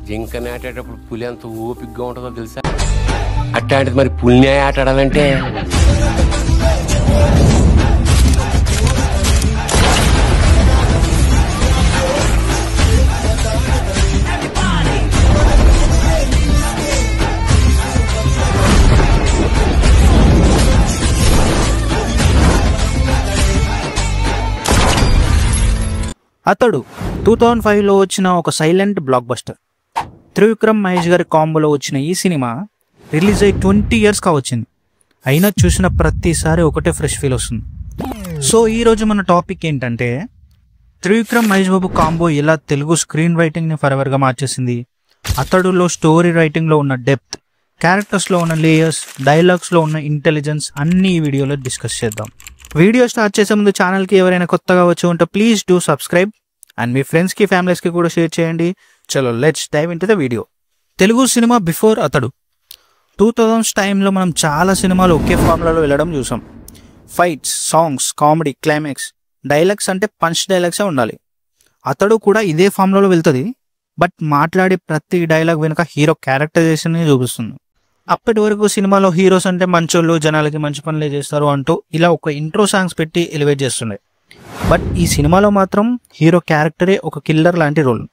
జింక నాటేటప్పుడు పులి ఎంత ఓపికగా ఉంటుందో తెలుసా? అట్లాంటిది మరి పులిని ఆట ఆడాలంటే అతడు 2005లో వచ్చిన ఒక silent block buster. Trivikram Mahesh గారి కాంబోలో వచ్చిన ఈ సినిమా రిలీజ్ అయ్యి 20 years కావచ్చింది. అయినా చూసిన ప్రతిసారి ఒకటే ఫ్రెష్ ఫీల్ వస్తుంది. సో ఈరోజు మన టాపిక్ ఏంటంటే త్రివిక్రమ్ మహేష్ బాబు కాంబో ఎలా తెలుగు స్క్రీన్ రైటింగ్ని ఫరెవర్గా మార్చేసింది, అతడులో స్టోరీ రైటింగ్లో ఉన్న డెప్త్, క్యారెక్టర్స్లో ఉన్న లేయర్స్, డైలాగ్స్లో ఉన్న ఇంటెలిజెన్స్ అన్నీ ఈ వీడియోలో డిస్కస్ చేద్దాం. వీడియో స్టార్ట్ చేసే ముందు ఛానల్కి ఎవరైనా కొత్తగా వచ్చి ఉంటే ప్లీజ్ డూ సబ్స్క్రైబ్ అండ్ మీ ఫ్రెండ్స్కి ఫ్యామిలీస్కి కూడా షేర్ చేయండి. చలో let's dive into the video. Telugu cinema before Athadu 2000s టైంలో మనం చాలా సినిమాలు ఒకే ఫార్ములాలో వెళ్ళడం చూసాం. Fights, songs, comedy, climax, dialogues అంటే పంచ్ డైలాగ్సే ఉండాలి. అతడు కూడా ఇదే ఫార్ములాలో వెళ్తుంది, బట్ మాట్లాడే ప్రతి డైలాగ్ వెనుక హీరో క్యారెక్టరైజేషన్ చూపిస్తుంది. అప్పటి వరకు సినిమాలో హీరోస్ అంటే మంచోళ్ళు, జనాలకి మంచి పనులే చేస్తారు అంటూ ఇలా ఒక ఇంట్రో సాంగ్స్ పెట్టి ఎలివేట్ చేస్తుండే. బట్ ఈ సినిమాలో మాత్రం హీరో క్యారెక్టరే ఒక కిల్లర్ లాంటి రోల్.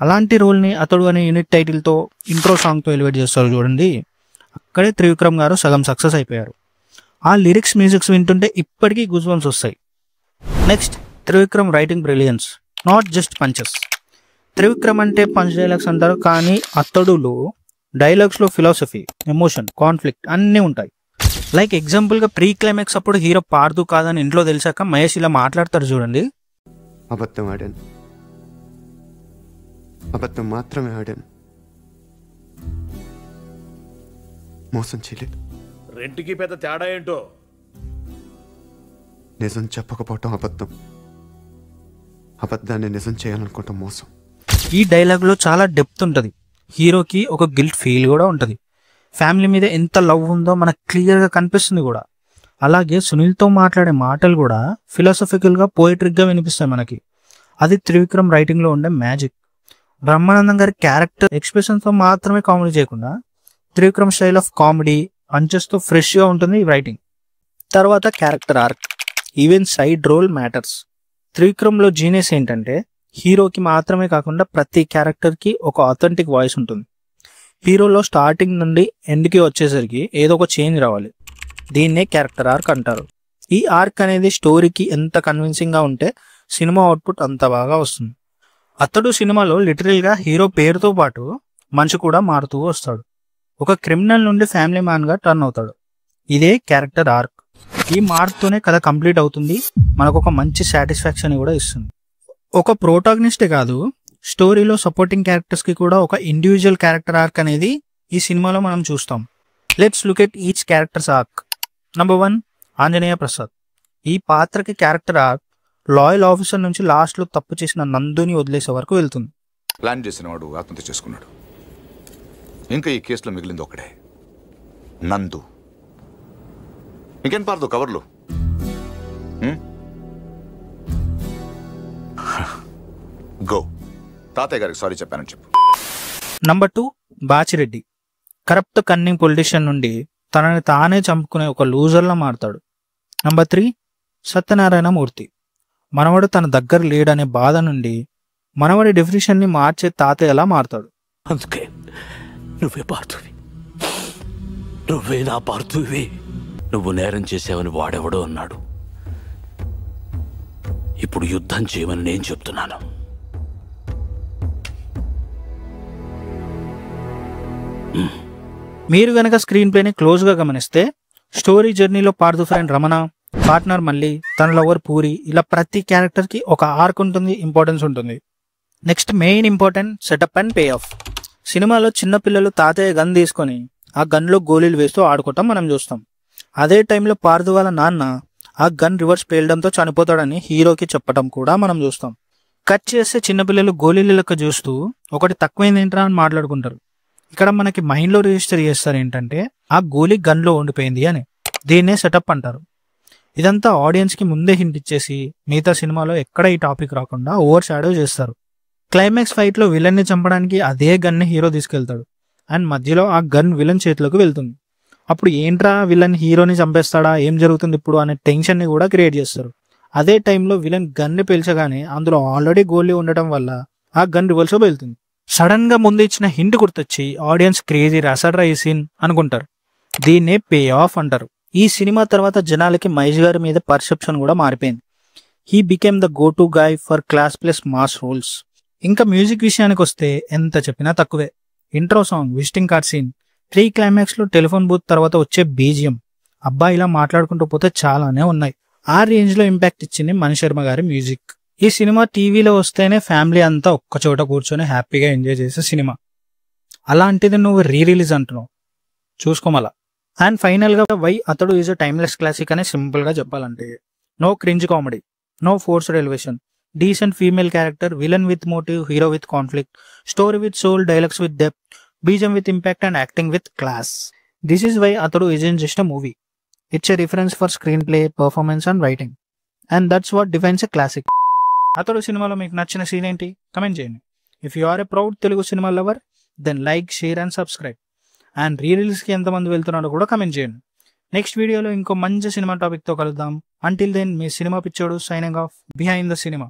అలాంటి రోల్ని అతడు అనే యూనిట్ టైటిల్తో ఇంట్రో సాంగ్తో ఎలివేట్ చేస్తారు చూడండి. అక్కడే త్రివిక్రమ్ గారు సగం సక్సెస్ అయిపోయారు. ఆ లిరిక్స్, మ్యూజిక్స్ వింటుంటే ఇప్పటికీ గూస్ బంప్స్ వస్తాయి. Next, Trivikram writing brilliance, not just punches. Trivikram అంటే పంచ్ డైలాగ్స్ అంటారు, కానీ అతడులో డైలాగ్స్లో ఫిలాసఫీ, ఎమోషన్, కాన్ఫ్లిక్ట్ అన్నీ ఉంటాయి. లైక్ ఎగ్జాంపుల్గా ప్రీ క్లైమాక్స్ అప్పుడు హీరో పార్దు కాదని ఇంట్లో తెలిసాక మహేష్ ఇలా మాట్లాడతారు చూడండి. అబద్ధం ఆడాను, అబద్ధం మాత్రమే ఆడాను, మోసం చేయలేదు. రెంటికి పెద్ద తేడా ఏంటో. నిజం చెప్పకపోవటం అబద్ధం, అబద్ధాన్ని నిజం చేయాలనుకోవటం మోసం. ఈ డైలాగ్లో చాలా డెప్త్ ఉంటుంది. హీరోకి ఒక గిల్ట్ ఫీల్ కూడా ఉంటుంది. ఫ్యామిలీ మీద ఎంత లవ్ ఉందో మనకు క్లియర్గా కనిపిస్తుంది కూడా. అలాగే సునీల్తో మాట్లాడే మాటలు కూడా ఫిలాసఫికల్గా, పోయిట్రిక్గా వినిపిస్తాయి మనకి. అది త్రివిక్రమ్ రైటింగ్లో ఉండే మ్యాజిక్. బ్రహ్మానందం గారి క్యారెక్టర్ ఎక్స్ప్రెషన్స్తో మాత్రమే కామెడీ చేయకుండా త్రివిక్రమ్ స్టైల్ ఆఫ్ కామెడీ, పంచెస్తో ఫ్రెష్గా ఉంటుంది ఈ రైటింగ్. తర్వాత character arc, even side role matters. త్రివిక్రమ్లో జీనియస్ ఏంటంటే హీరోకి మాత్రమే కాకుండా ప్రతి క్యారెక్టర్కి ఒక ఆథెంటిక్ వాయిస్ ఉంటుంది. హీరోలో స్టార్టింగ్ నుండి ఎండ్కి వచ్చేసరికి ఏదో ఒక చేంజ్ రావాలి. దీన్నే క్యారెక్టర్ ఆర్క్ అంటారు. ఈ ఆర్క్ అనేది స్టోరీకి ఎంత కన్విన్సింగ్గా ఉంటే సినిమా అవుట్పుట్ అంత బాగా వస్తుంది. అతడు సినిమాలో లిటరల్గా హీరో పేరుతో పాటు మనిషి కూడా మారుతూ వస్తాడు. ఒక క్రిమినల్ నుండి ఫ్యామిలీ మ్యాన్గా టర్న్ అవుతాడు. ఇదే క్యారెక్టర్ ఆర్క్. ఈ మార్క్తోనే కథ కంప్లీట్ అవుతుంది, మనకు ఒక మంచి సాటిస్ఫాక్షన్ కూడా ఇస్తుంది. ఒక ప్రోటాగనిస్టే కాదు, స్టోరీలో సపోర్టింగ్ క్యారెక్టర్స్కి కూడా ఒక ఇండివిజువల్ క్యారెక్టర్ ఆర్క్ అనేది ఈ సినిమాలో మనం చూస్తాం. Let's look at each characters arc. Number 1, Anjaneya Prasad. ఈ పాత్రకి క్యారెక్టర్ ఆర్క్ లాయల్ ఆఫీసర్ నుంచి లాస్ట్లో తప్పు చేసిన నందుని వదిలేసే వరకు వెళ్తుంది. ప్లాన్ చేసిన వాడు ఆత్మహత్య చేసుకున్నాడు. ఇంకా ఈ కేసులో మిగిలింది ఒకడే, నందు. ఇంకేం పారదు కవర్లు. గో, తాతయ్య గారికి సారీ చెప్పానని చెప్పు. Number 2, Bachireddy. Corrupt cunning politician నుండి తనని తానే చంపుకునే ఒక లూజర్లా మారుతాడు. నంబర్ 3, సత్యనారాయణ మూర్తి. మనవడు తన దగ్గర లేడనే బాధ నుండి మనవడి డెఫినేషన్ని మార్చే తాతయ్యలా మారుతాడు. అందుకే నువ్వే పార్థువి, నువ్వే నా పార్థువి. నువ్వు నేరం చేసావని వాడెవడో అన్నాడు. ఇప్పుడు యుద్ధం చేయమని నేను చెప్తున్నాను. మీరు గనక స్క్రీన్ ప్లేని క్లోజ్గా గమనిస్తే స్టోరీ జర్నీలో పార్థు ఫ్రెండ్ రమణ, పార్ట్నర్ మళ్ళీ, తన లవర్ పూరి, ఇలా ప్రతి క్యారెక్టర్కి ఒక ఆర్క్ ఉంటుంది, ఇంపార్టెన్స్ ఉంటుంది. Next main important, setup and pay of. సినిమాలో చిన్నపిల్లలు తాతయ్య గన్ తీసుకొని ఆ గన్లో గోళీలు వేస్తూ ఆడుకోవటం మనం చూస్తాం. అదే టైంలో పార్థు వాళ్ళ నాన్న ఆ గన్ రివర్స్ పేలడంతో చనిపోతాడని హీరోకి చెప్పడం కూడా మనం చూస్తాం. కట్ చేస్తే చిన్నపిల్లలు గోళీల లెక్క చూస్తూ ఒకటి తక్కువైంది ఏంట్రా అని మాట్లాడుకుంటారు. ఇక్కడ మనకి మైండ్లో రిజిస్టర్ చేస్తారు ఏంటంటే ఆ గోలీ గన్లో ఉండిపోయింది అని. దీన్నే సెటప్ అంటారు. ఇదంతా ఆడియన్స్కి ముందే హింట్ ఇచ్చేసి మిగతా సినిమాలో ఎక్కడ ఈ టాపిక్ రాకుండా ఓవర్ షాడో చేస్తారు. క్లైమాక్స్ ఫైట్లో విలన్ని చంపడానికి అదే గన్ని హీరో తీసుకెళ్తాడు అండ్ మధ్యలో ఆ గన్ విలన్ చేతిలోకి వెళ్తుంది. అప్పుడు ఏంట్రా విలన్ హీరోని చంపేస్తాడా, ఏం జరుగుతుంది ఇప్పుడు అనే టెన్షన్ని కూడా క్రియేట్ చేస్తారు. అదే టైంలో విలన్ గన్ని పేల్చగానే అందులో ఆల్రెడీ గోలీ ఉండటం వల్ల ఆ గన్ రివర్స్లో వెళ్తుంది. సడన్ గా ముందు ఇచ్చిన హింట్ గుర్తొచ్చి ఆడియన్స్ క్రేజీ రాసాడ్రా ఈ సీన్ అనుకుంటారు. దీన్నే పే ఆఫ్ అంటారు. ఈ సినిమా తర్వాత జనాలకి మహేష్ గారి మీద పర్సెప్షన్ కూడా మారిపోయింది. He became the go to guy for class plus mass roles. ఇంకా మ్యూజిక్ విషయానికి వస్తే ఎంత చెప్పినా తక్కువే. Intro song, visiting card scene, pre climax లో టెలిఫోన్ బూత్ తర్వాత వచ్చే బీజియం, అబ్బా ఇలా మాట్లాడుకుంటూ పోతే చాలానే ఉన్నాయి. ఆ రేంజ్ లో ఇంపాక్ట్ ఇచ్చింది మణిశర్మ గారి మ్యూజిక్. ఈ సినిమా టీవీలో వస్తేనే ఫ్యామిలీ అంతా ఒక్కచోట కూర్చొని హ్యాపీగా ఎంజాయ్ చేసే సినిమా. అలాంటిది నువ్వు రిలీజ్ అంటున్నావు, చూసుకోమలా. అండ్ ఫైనల్ గా why Athadu is a timeless classic అని సింపుల్ గా చెప్పాలంటే, no cringe comedy, no forced elevation, decent female character, villain with motive, hero with conflict, story with soul, dialogues with depth, BGM with impact and acting with class. This is why Athadu isn't just a movie. It's a reference for screenplay, performance and writing. And that's what defines a classic. అతడు సినిమాలో మీకు నచ్చిన scene ఏంటి comment చేయండి. If you are a proud Telugu cinema lover then like, share and subscribe. And రీరిలీజ్కి ఎంతమంది వెళ్తున్నారో కూడా కమెంట్ చేయండి. నెక్స్ట్ వీడియోలో ఇంకో మంచి సినిమా టాపిక్తో కలుద్దాం. అంటిల్ దెన్ మీ సినిమా పిచ్చోడు signing off behind the cinema.